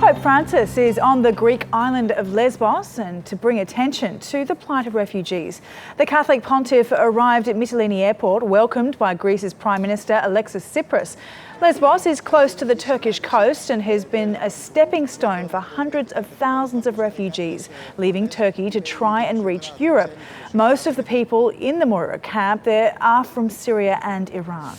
Pope Francis is on the Greek island of Lesbos and to bring attention to the plight of refugees. The Catholic pontiff arrived at Mytilene airport, welcomed by Greece's Prime Minister Alexis Tsipras. Lesbos is close to the Turkish coast and has been a stepping stone for hundreds of thousands of refugees leaving Turkey to try and reach Europe. Most of the people in the Moria camp there are from Syria and Iraq.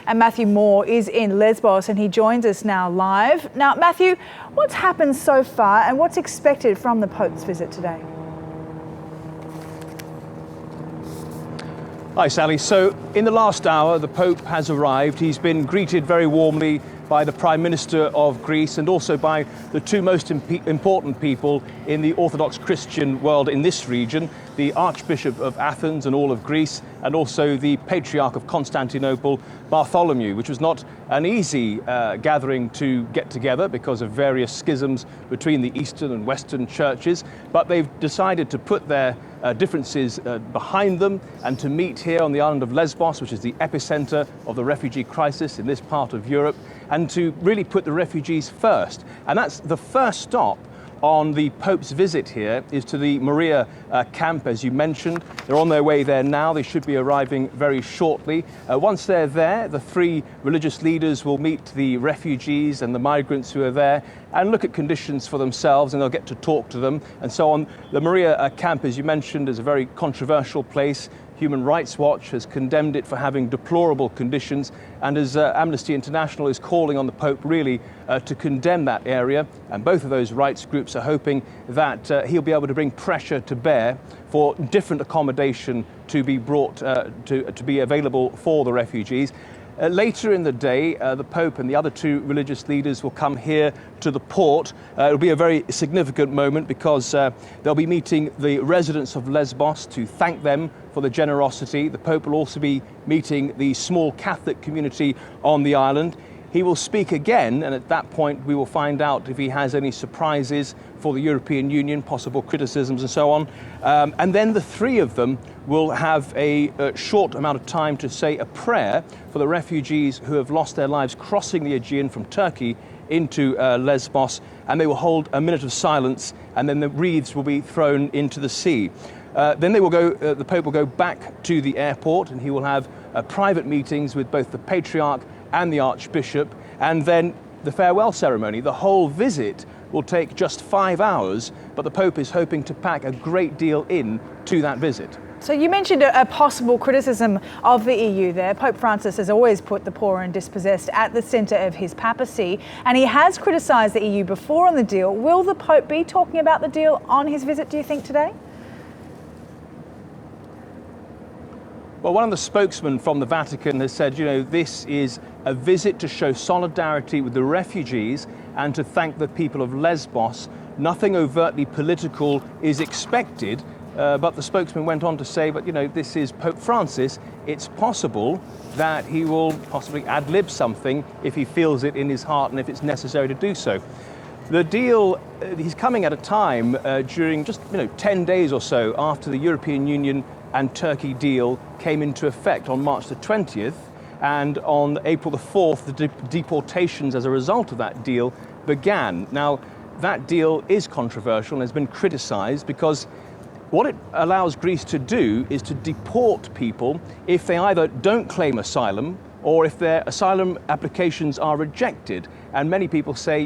And Matthew Moore is in Lesbos and he joins us now live. Now, Matthew, what's happened so far and what's expected from the Pope's visit today? Hi, Sally. So in the last hour, the Pope has arrived. He's been greeted very warmly by the Prime Minister of Greece and also by the two most important people in the Orthodox Christian world in this region, the Archbishop of Athens and all of Greece, and also the Patriarch of Constantinople, Bartholomew, which was not an easy gathering to get together because of various schisms between the Eastern and Western churches, but they've decided to put their differences behind them and to meet here on the island of Lesbos, which is the epicenter of the refugee crisis in this part of Europe, and to really put the refugees first. And that's the first stop on the Pope's visit here is to the Moria camp, as you mentioned. They're on their way there now. They should be arriving very shortly. Once they're there, the three religious leaders will meet the refugees and the migrants who are there and look at conditions for themselves, and they'll get to talk to them and so on. The Moria camp, as you mentioned, is a very controversial place. Human Rights Watch has condemned it for having deplorable conditions, and as Amnesty International is calling on the Pope really to condemn that area. And both of those rights groups are hoping that he'll be able to bring pressure to bear for different accommodation to be brought to be available for the refugees. Later in the day, the Pope and the other two religious leaders will come here to the port. It'll be a very significant moment because they'll be meeting the residents of Lesbos to thank them for the generosity. The Pope will also be meeting the small Catholic community on the island. He will speak again, and at that point we will find out if he has any surprises for the European Union, possible criticisms and so on. And then the three of them will have a short amount of time to say a prayer for the refugees who have lost their lives crossing the Aegean from Turkey into Lesbos, and they will hold a minute of silence, and then the wreaths will be thrown into the sea. Then they will go. The Pope will go back to the airport, and he will have private meetings with both the Patriarch and the Archbishop, and then the farewell ceremony. The whole visit will take just 5 hours, but the Pope is hoping to pack a great deal in to that visit. So you mentioned a possible criticism of the EU there. Pope Francis has always put the poor and dispossessed at the centre of his papacy, and he has criticised the EU before on the deal. Will the Pope be talking about the deal on his visit, do you think, today? Well, one of the spokesmen from the Vatican has said, this is a visit to show solidarity with the refugees and to thank the people of Lesbos. Nothing overtly political is expected, but the spokesman went on to say, but this is Pope Francis. It's possible that he will possibly ad-lib something if he feels it in his heart and if it's necessary to do so. The deal, he's coming at a time during just 10 days or so after the European Union and Turkey deal came into effect on March the 20th, and on April the 4th, the deportations as a result of that deal began. Now, that deal is controversial and has been criticised because what it allows Greece to do is to deport people if they either don't claim asylum or if their asylum applications are rejected. And many people say,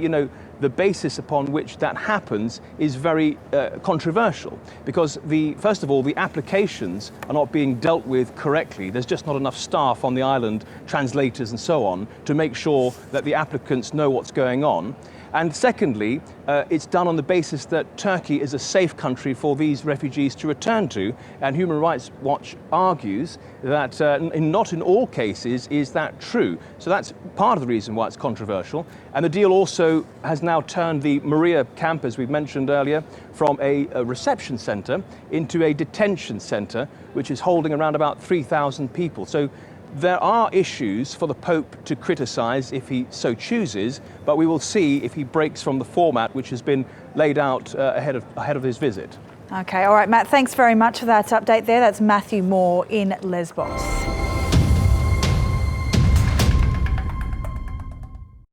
the basis upon which that happens is very controversial because first of all, the applications are not being dealt with correctly. There's just not enough staff on the island, translators and so on, to make sure that the applicants know what's going on. And secondly, it's done on the basis that Turkey is a safe country for these refugees to return to. And Human Rights Watch argues that not in all cases is that true. So that's part of the reason why it's controversial. And the deal also has now turned the Moria camp, as we've mentioned earlier, from a reception centre into a detention centre, which is holding around about 3,000 people. So there are issues for the Pope to criticise if he so chooses, but we will see if he breaks from the format which has been laid out ahead of his visit. Okay, all right, Matt, thanks very much for that update there. That's Matthew Moore in Lesbos.